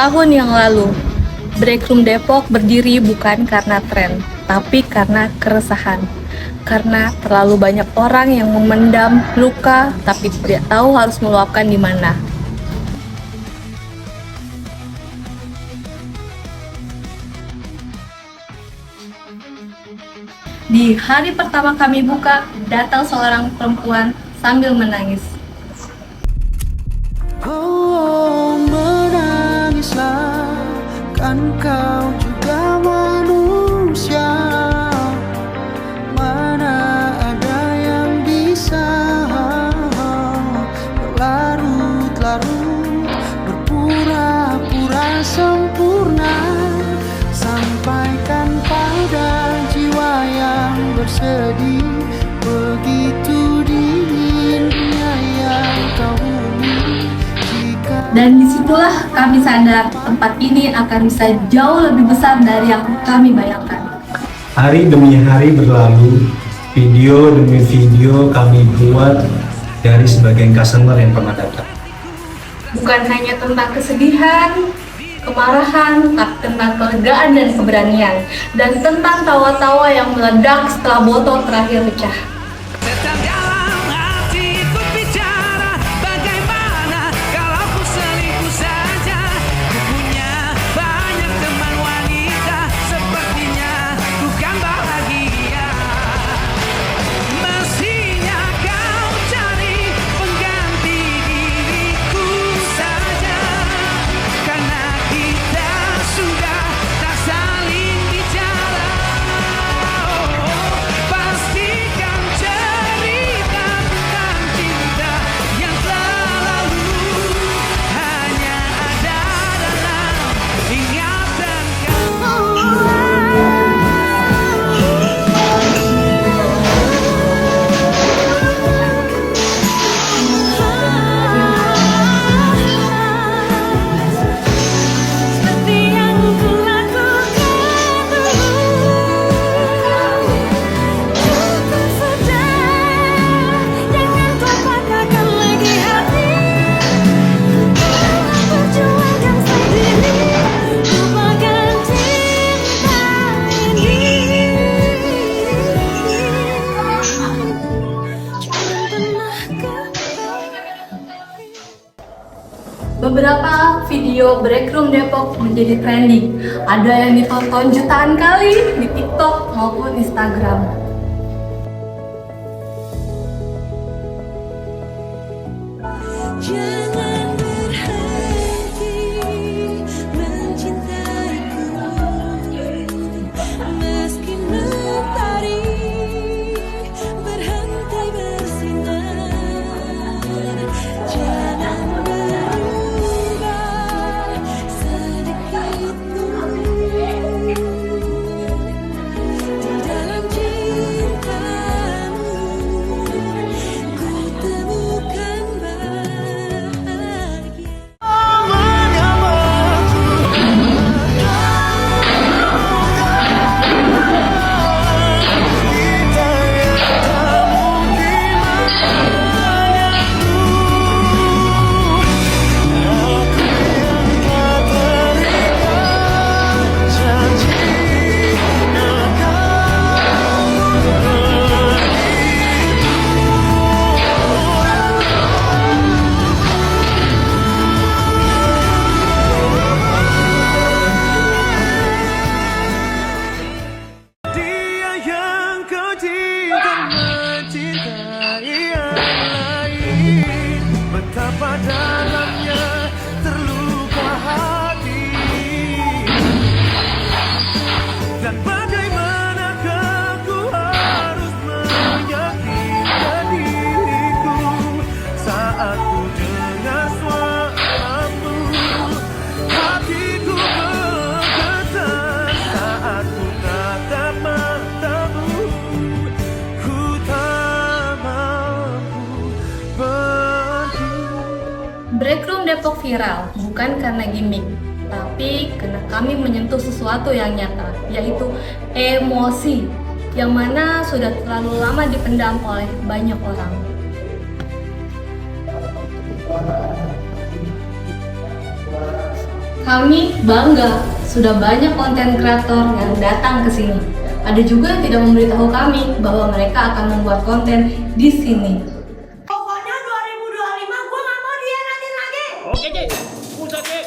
tahun yang lalu, Breakroom Depok berdiri bukan karena tren, tapi karena keresahan. Karena terlalu banyak orang yang memendam luka, tapi tidak tahu harus meluapkan di mana. Di hari pertama kami buka, datang seorang perempuan sambil menangis. Oh, menangislah, kan kau juga manusia. Mana ada yang bisa berlarut-larut, berpura-pura sempurna. Sampaikan pada jiwa yang bersedih, begitu dingin dunia yang kau huni. Dan disitulah kami sadar tempat ini akan bisa jauh lebih besar dari yang kami bayangkan. Hari demi hari berlalu, video demi video kami buat dari sebagian customer yang pernah datang. Bukan hanya tentang kesedihan, kemarahan, tapi tentang kelegaan dan keberanian, dan tentang tawa-tawa yang meledak setelah botol terakhir pecah. Beberapa video Breakroom Depok menjadi trending. Ada yang ditonton jutaan kali di TikTok maupun Instagram. Jangan berhenti mencintaiku, meski mentari berhenti bersinar. Jangan berubah sedikit pun di dalam cintamu. Ku temukan betapa dalamnya terluka hati, dan bagaimanakah ku harus meyakinkan diriku saat ku dengar suaramu. Hatiku bergetar saat ku tatap matamu. Ku tak mampu pergi. Breakroom Depok viral bukan karena gimmick, tapi karena kami menyentuh sesuatu yang nyata, yaitu emosi, yang mana sudah terlalu lama dipendam oleh banyak orang. Kami bangga sudah banyak konten kreator yang datang ke sini. Ada juga yang tidak memberitahu kami bahwa mereka akan membuat konten di sini. Pokoknya 2025 gue gak mau dihianatin lagi. Oke, Cik. Pusat, Cik.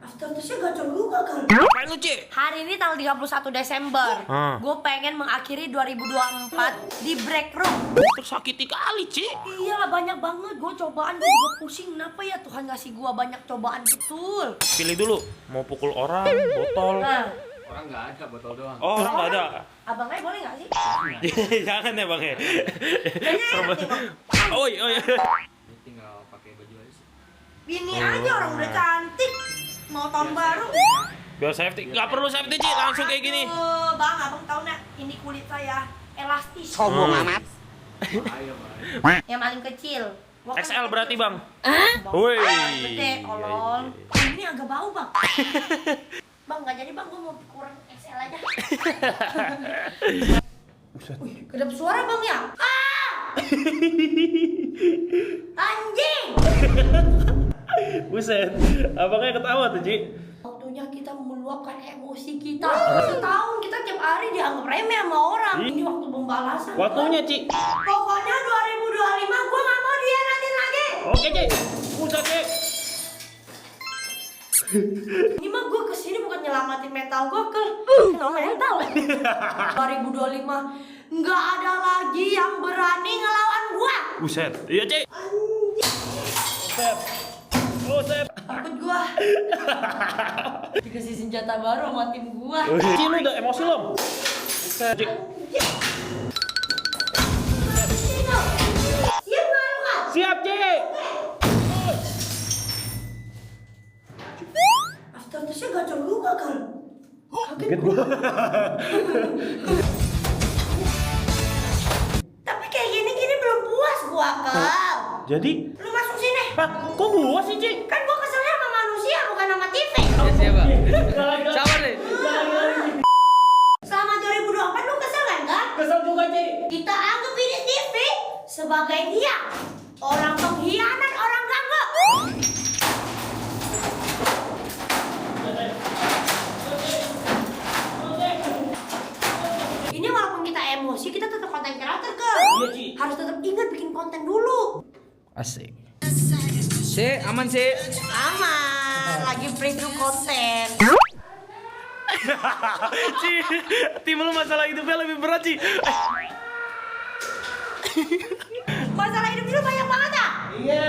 Aftertusnya gacor juga kan. Ngapain lu, Cik? Hari ini tanggal 31 Desember. Gue pengen mengakhiri 2024 di break room. Tersakiti kali, Cik. Iya lah, banyak banget. Gue cobaan, gue juga pusing. Kenapa ya Tuhan ngasih gue banyak cobaan betul. Pilih dulu, mau pukul orang, botol. Nah, Oh, orang nggak ada. abangnya boleh gak sih? Jangan ya, Bang ya. Kayaknya enak nih, Bang. Oh iya. Ini aja orang udah cantik. Mau tahun baru. Biar safety. Nggak perlu safety, Cik. Langsung kayak gini. Aduh, Bang, abang tahu nggak? Ini kulit saya elastis. Sombong amat. Yang paling kecil. Gua kan XL kecil. berarti, Bang. Bang, Woi. gede, tolol. Ini agak bau, Bang. Bang, nggak jadi, Bang. Gue mau kurang XL aja. Wih, kedap suara, Bang, ya? Ah! Anjing! Buset. Abangnya ketawa tuh, Cik. Waktunya kita meluapkan emosi kita. Setahun kita tiap hari dianggap remeh sama orang. Ini waktu pembalasan. Waktunya, Cik. Pokoknya 2025 gue gak mau dihianatin lagi. Oke, Cik. Pusat, Cik. Ini mah gue kesini bukan nyelamatin mental gue ke mental. 2025 nggak ada lagi yang berani ngelawan gue. Buset. Iya, Cik. Buset. Buset. Takut gue. Dikasih senjata baru sama tim gue. Cik, lu udah emosi belum? Buset, Cik. Siap nggak lu kan? Siap, Cik. Aftertusnya gacor juga kan? Kaget gua. Tapi kayak gini-gini belum puas gua kal. Jadi, Lu masuk sini. Pak, kok gua sih, Cik? Kan gua keselnya sama manusia bukan sama TV. Sabar deh. Selama 2024 lu kesel kan? Kesel juga, Cik. Kita anggap ini TV sebagai dia orang pengkhianat, orang ganggu. Ini walaupun kita emosi, kita tetap konten kreator ke. Iya, Ci. Harus tetap ingat bikin konten dulu. Asik. Si, aman sih. Aman, lagi preview konten. Ci, tim lu masalah hidupnya lebih berat, Ci. Masalah hidup lu banyak banget ya? Iya.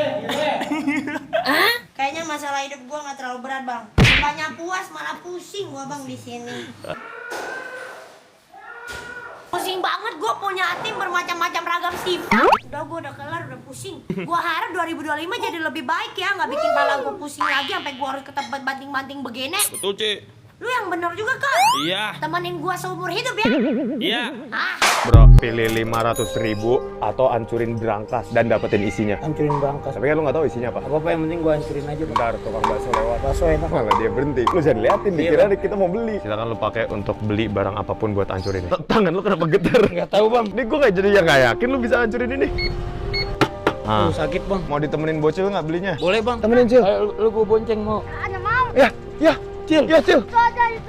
Kayaknya masalah hidup gua nggak terlalu berat, Bang. Banyak puas malah pusing gua, Bang, di sini. Pusing banget, gue punya tim bermacam-macam ragam sifat. Udah, gue udah kelar, udah pusing. Gue harap 2025 jadi lebih baik ya, nggak bikin kepala gue pusing lagi sampai gue harus ke tempat banting-banting begini. Betul, Ci. Lu yang bener juga kan? Iya. Temenin gue seumur hidup ya? Iya. Ah, Bro, pilih 500.000 atau hancurin berangkas dan dapetin isinya. Hancurin berangkas. Tapi kan lu nggak tahu isinya apa. Apa-apa yang penting gua hancurin aja. Bentar, tukang bakso lewat. Bakso enak. Malah dia berhenti. Lu jangan liatin, Iya, dikira Bang. kita mau beli. Silakan lu pakai untuk beli barang apapun buat hancurin. Tangan lu kenapa getar? Nggak tahu, Bang. Ini gua kayak jadi yang nggak yakin lu bisa hancurin ini. Ah, Sakit, Bang. mau ditemenin bocil nggak belinya? Boleh, Bang. Temenin, Cil. Ayo, lu gua bonceng mau. Ya, Cil. Ya, Cil.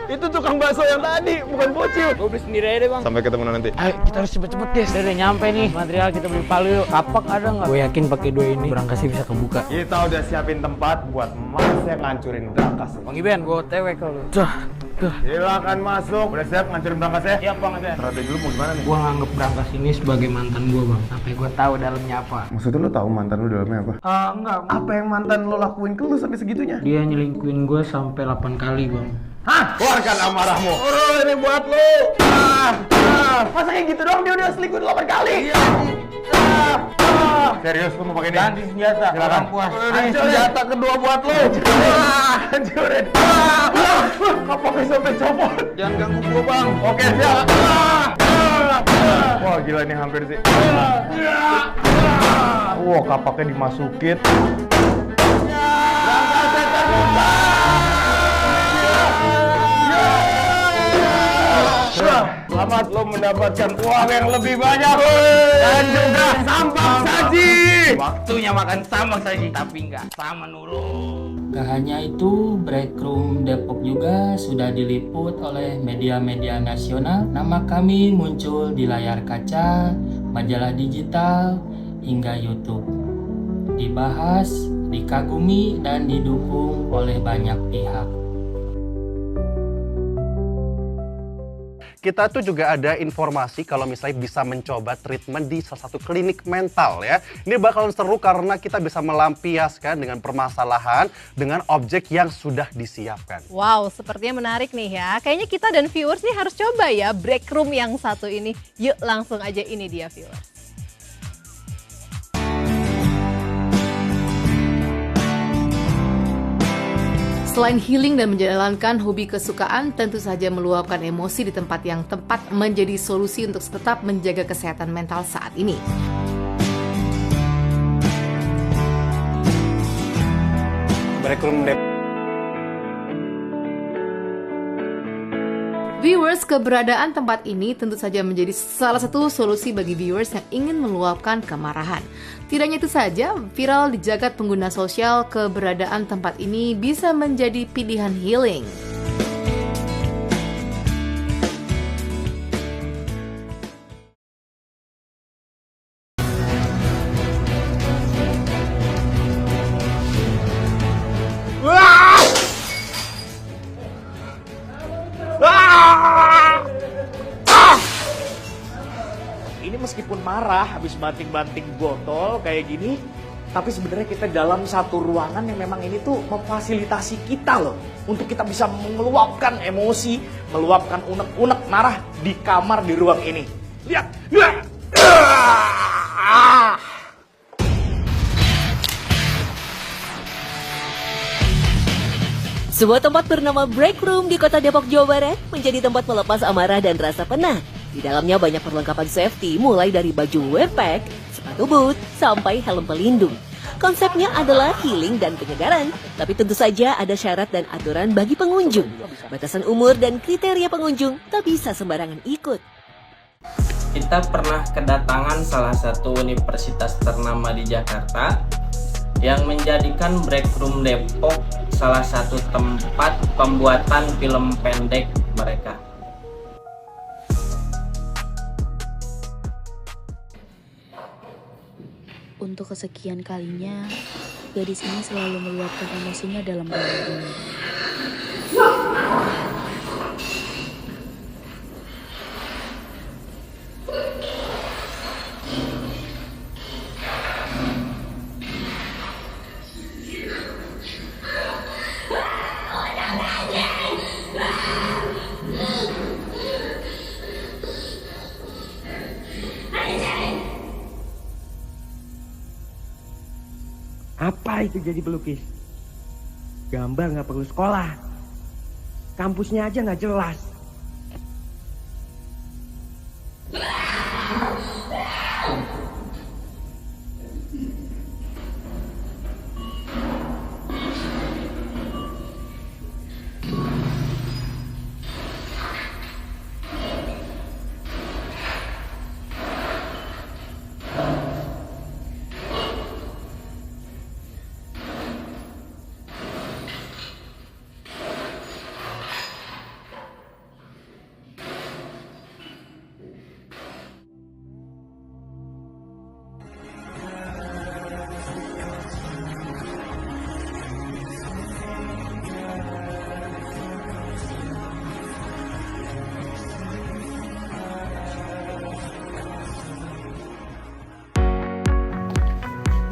Itu tukang bakso yang tadi, bukan bocil. Gua beli sendiri aja deh, Bang. Sampai ketemu nanti. Ayo, kita harus cepet-cepet, guys. Udah nyampe nih. Material kita beli palu yuk. Kapak ada nggak? Gue yakin pakai dua ini berangkasnya bisa kebuka. Kita udah siapin tempat buat Mas yang ngancurin berangkas. Bang Iben, gua TW kalau. Dah. Silakan masuk. Udah siap ngancurin berangkasnya? Siap, Bang Iben. Strategi lu mau gimana nih? Gua nganggep berangkas ini sebagai mantan gua, Bang. Sampai gua tahu dalamnya apa. Maksudnya lu tahu mantan lu dalamnya apa? Enggak. Apa yang mantan lu lakuin ke lu sampai segitunya? Dia nyelingkuin gua sampai 8 kali, Bang. Hah? Keluarkan amarahmu. Ini buat lu. Masa kayak gitu doang dia udah selingkuh 8 kali? Iya. Serius lu mau pakai ini? Ganti senjata. Silakan. Orang puas. Ini senjata kedua buat lu. Hancurin. Kapoknya sampai copot. Jangan ganggu gua, Bang. Oke, siap. Wah, gila ini hampir sih. Wah, kapaknya dimasukin. Selamat lo mendapatkan uang yang lebih banyak dan juga sambal saji. Waktunya makan sambal saji, tapi nggak sama Nurul. Gak hanya itu, Breakroom Depok juga sudah diliput oleh media-media nasional. Nama kami muncul di layar kaca, majalah digital, hingga YouTube. Dibahas, dikagumi, dan didukung oleh banyak pihak. Kita tuh juga ada informasi kalau misalnya bisa mencoba treatment di salah satu klinik mental ya. Ini bakalan seru karena kita bisa melampiaskan dengan permasalahan dengan objek yang sudah disiapkan. Wow, sepertinya menarik nih ya. Kayaknya kita dan viewers nih harus coba ya Breakroom yang satu ini. Yuk langsung aja, ini dia viewers. Selain healing dan menjalankan hobi kesukaan, tentu saja meluapkan emosi di tempat yang tepat menjadi solusi untuk tetap menjaga kesehatan mental saat ini. Breakroom Viewers, keberadaan tempat ini tentu saja menjadi salah satu solusi bagi viewers yang ingin meluapkan kemarahan. Tidak hanya itu saja, viral di jagat pengguna sosial, keberadaan tempat ini bisa menjadi pilihan healing. Ini meskipun marah habis banting-banting botol kayak gini, tapi sebenarnya kita dalam satu ruangan yang memang ini tuh memfasilitasi kita loh untuk kita bisa meluapkan emosi, meluapkan unek-unek marah di kamar di ruang ini. Lihat. Sebuah tempat bernama Breakroom di kota Depok, Jawa Barat menjadi tempat melepas amarah dan rasa penat. Di dalamnya banyak perlengkapan safety mulai dari baju wear pack, sepatu boot, sampai helm pelindung. Konsepnya adalah healing dan penyegaran, tapi tentu saja ada syarat dan aturan bagi pengunjung. Batasan umur dan kriteria pengunjung tak bisa sembarangan ikut. Kita pernah kedatangan salah satu universitas ternama di Jakarta yang menjadikan Breakroom Depok salah satu tempat pembuatan film pendek mereka. Untuk kesekian kalinya, gadis ini selalu meluapkan emosinya dalam ruangan ini. Apa itu jadi pelukis? Gambar nggak perlu sekolah. Kampusnya aja nggak jelas.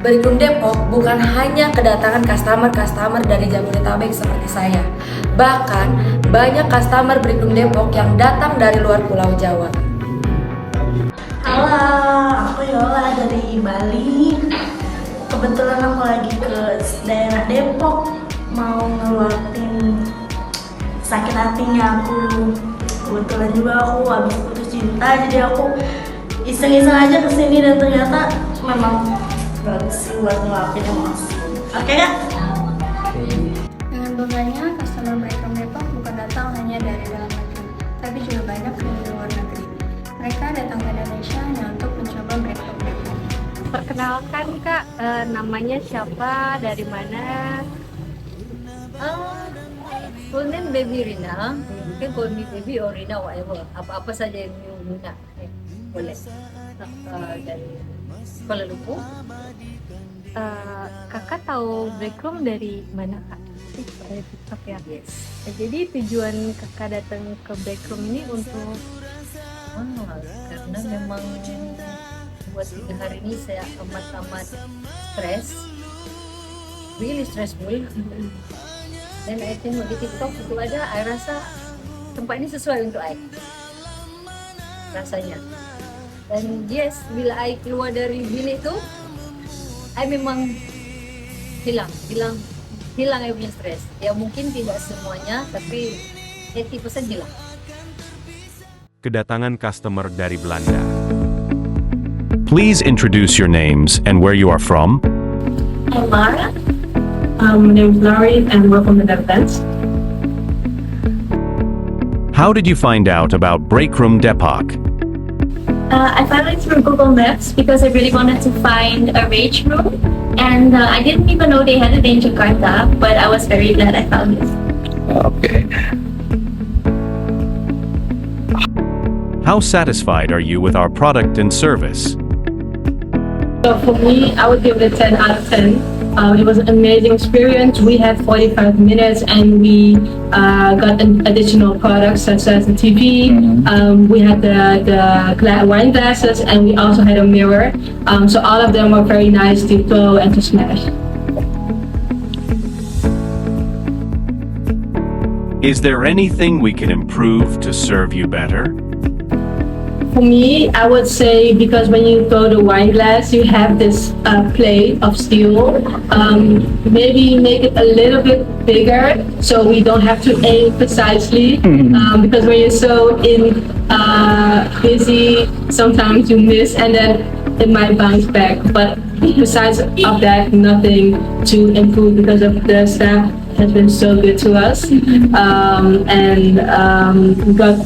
Breakroom Depok bukan hanya kedatangan customer dari Jabodetabek seperti saya. Bahkan banyak customer Breakroom Depok yang datang dari luar Pulau Jawa. Halo, aku Yola dari Bali. Kebetulan aku lagi ke daerah Depok, mau ngeluarin sakit hatinya aku. Kebetulan juga aku habis putus cinta, jadi aku iseng-iseng aja kesini dan ternyata memang bagus sih buat ngeluapin emosi. Oke Kak? Dengan bangganya, customer Breakroom Depok bukan datang hanya dari dalam negeri, tapi juga banyak dari luar negeri. Mereka datang ke Indonesia hanya untuk mencoba breakroom Depok. Perkenalkan Kak, namanya siapa, dari mana? Full name Baby Rina, mungkin call me Baby or Rina, whatever. Apa-apa saja yang guna, boleh. Dari Kuala Lumpur. Kakak tahu breakroom dari mana Kak? Dari TikTok ya? Yes. Jadi tujuan kakak datang ke breakroom ini untuk Karena memang buat 3 hari ini saya amat stres, really stressful. Dan I tengok di TikTok itu ada, I rasa tempat ini sesuai untuk I rasanya. Dan yes, bila I keluar dari bilik itu, I memang hilang I punya stres. Ya mungkin tidak semuanya, tapi 80% hilang. Kedatangan customer dari Belanda. Please introduce your names and where you are from. I'm Mara. My name is Laurie and we're from the Netherlands. How did you find out about Breakroom Depok? I found it through Google Maps because I really wanted to find a rage room, and I didn't even know they had it in Jakarta, but I was very glad I found it. Okay. How satisfied are you with our product and service? So for me, I would give it a 10 out of 10. It was an amazing experience. We had 45 minutes and we got additional products such as the TV. We had the wine glasses and we also had a mirror. So all of them were very nice to throw and to smash. Is there anything we can improve to serve you better? For me, I would say because when you throw the wine glass, you have this plate of steel. Maybe make it a little bit bigger so we don't have to aim precisely. Because when you're so busy, sometimes you miss and then it might bounce back. But besides of that, nothing to improve because of the staff has been so good to us. We got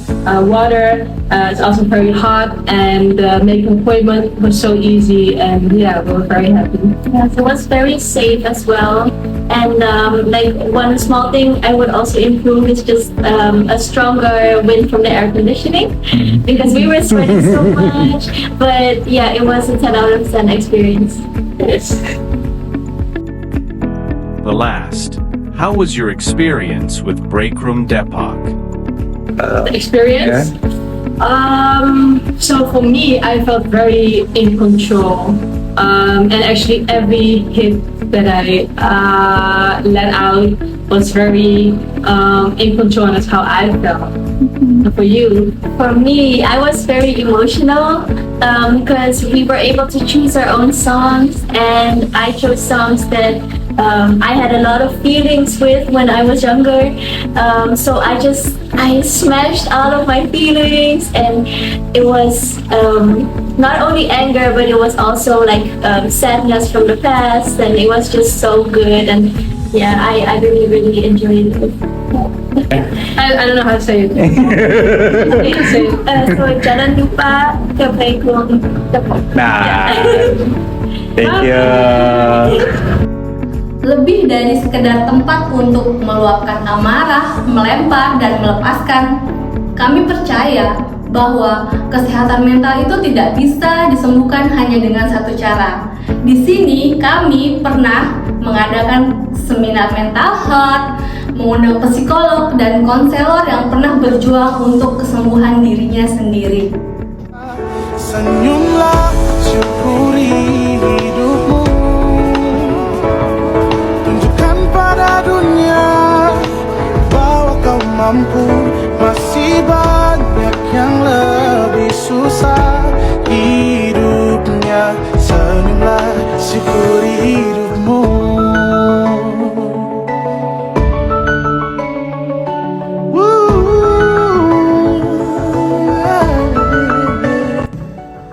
water. It's also very hot, and making an appointment was so easy, and yeah, we were very happy. Yes, it was very safe as well. And like one small thing I would also improve is just a stronger wind from the air conditioning because we were sweating so much. But yeah, it was a 10 out of 10 experience. Yes. The last. How was your experience with Breakroom Depok? The experience? So for me, I felt very in control. And actually every hit that I let out was very in control, and that's how I felt. For you? For me, I was very emotional because we were able to choose our own songs, and I chose songs that I had a lot of feelings with when I was younger. So I smashed all of my feelings, and it was not only anger, but it was also like sadness from the past, and it was just so good. And yeah, I really enjoyed it. I don't know how to say it. So jangan lupa ke Breakroom Depok. Thank you. Lebih dari sekedar tempat untuk meluapkan amarah, melempar, dan melepaskan, kami percaya bahwa kesehatan mental itu tidak bisa disembuhkan hanya dengan satu cara. Di sini kami pernah mengadakan seminar mental health, mengundang psikolog dan konselor yang pernah berjuang untuk kesembuhan dirinya sendiri. Senyumlah, syukuri hidupmu. Tunjukkan pada dunia bahwa kau mampu. Masih banyak yang lebih susah hidupnya. Senyumlah, syukuri hidupmu.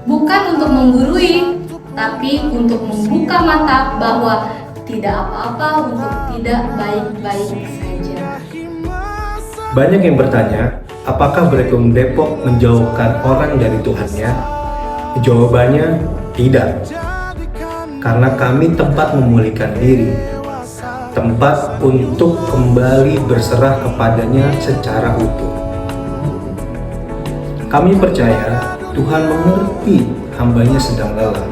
Bukan untuk menggurui, tapi untuk membuka mata bahwa tidak apa-apa untuk tidak baik-baik saja. Banyak yang bertanya, apakah Breakroom Depok menjauhkan orang dari Tuhannya? Jawabannya tidak. Karena kami tempat memulihkan diri, tempat untuk kembali berserah kepadanya secara utuh. Kami percaya Tuhan mengerti hambanya sedang lelah.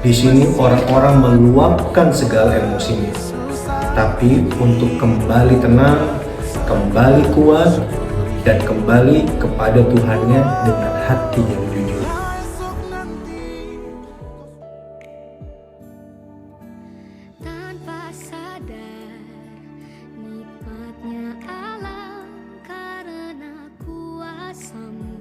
Di sini orang-orang meluapkan segala emosinya, tapi untuk kembali tenang, kembali kuat, dan kembali kepada Tuhannya dengan hati yang jujur. Tanpa sadar nikmatnya alam karena kuasa-Mu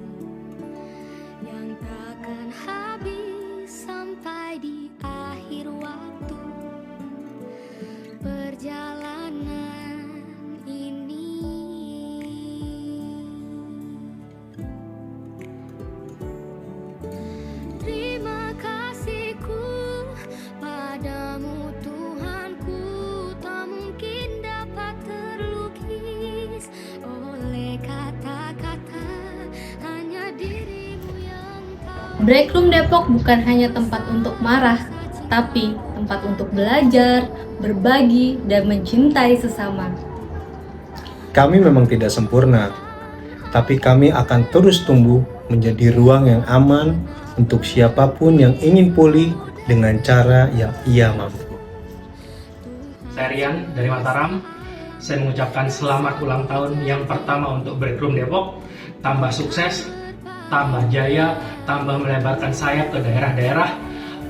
yang takkan habis sampai di akhir waktu. Perjalanan ini terima kasihku padamu Tuhanku, tak mungkin dapat terlukis oleh kata-kata, hanya dirimu yang tahu. Breakroom Depok bukan hanya tempat untuk marah, tapi tempat untuk belajar, berbagi, dan mencintai sesama. Kami memang tidak sempurna, tapi kami akan terus tumbuh menjadi ruang yang aman untuk siapapun yang ingin pulih dengan cara yang ia mampu. Saya Rian dari Mataram. Saya mengucapkan selamat ulang tahun yang pertama untuk Breakroom Depok. Tambah sukses, tambah jaya, tambah melebarkan sayap ke daerah-daerah.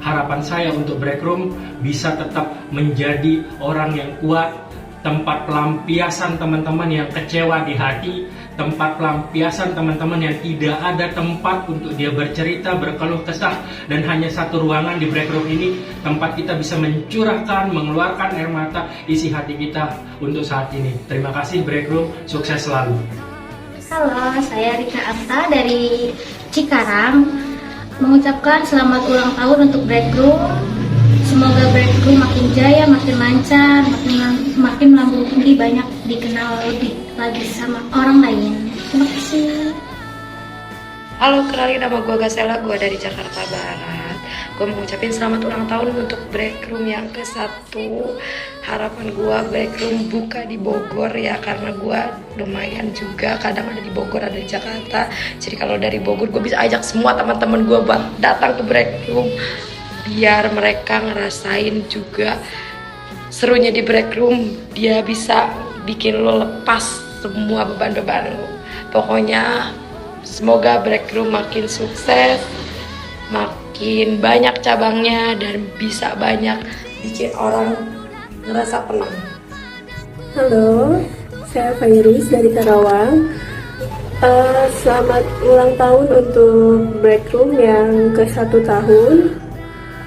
Harapan saya untuk Breakroom bisa tetap menjadi orang yang kuat, tempat pelampiasan teman-teman yang kecewa di hati, tempat pelampiasan teman-teman yang tidak ada tempat untuk dia bercerita, berkeluh kesah, dan hanya satu ruangan di Breakroom ini tempat kita bisa mencurahkan, mengeluarkan air mata, isi hati kita untuk saat ini. Terima kasih Breakroom, sukses selalu. Halo, saya Rika Arta dari Cikarang. Mengucapkan selamat ulang tahun untuk Breakroom. Semoga Breakroom makin jaya, makin lancar, makin melambung tinggi, banyak dikenal lebih lagi sama orang lain. Terima kasih. Halo, kenalin nama gue Gasela, gue dari Jakarta Barat. Gue mengucapin selamat ulang tahun untuk Breakroom yang ke-1. Harapan gue Breakroom buka di Bogor ya, karena gue lumayan juga kadang ada di Bogor, ada di Jakarta. Jadi kalau dari Bogor gue bisa ajak semua teman-teman gue buat datang ke Breakroom, biar mereka ngerasain juga serunya di Breakroom. Dia bisa bikin lo lepas semua beban-beban lo. Pokoknya semoga Breakroom makin sukses, makin banyak cabangnya, dan bisa banyak bikin orang ngerasa tenang. Halo, saya Fairis dari Karawang. Selamat ulang tahun untuk Breakroom yang ke-1 tahun.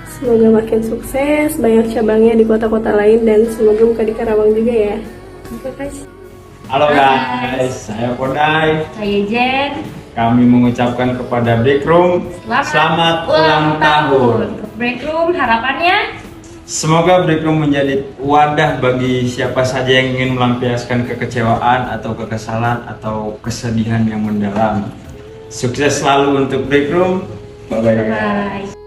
Semoga makin sukses, banyak cabangnya di kota-kota lain, dan semoga buka di Karawang juga ya. Terima kasih. Halo guys, saya Kodai. Saya Jen. Kami mengucapkan kepada Breakroom selamat ulang tahun. Breakroom harapannya Semoga Breakroom menjadi wadah bagi siapa saja yang ingin melampiaskan kekecewaan atau kekesalan atau kesedihan yang mendalam. Sukses selalu untuk Breakroom. Bye-bye.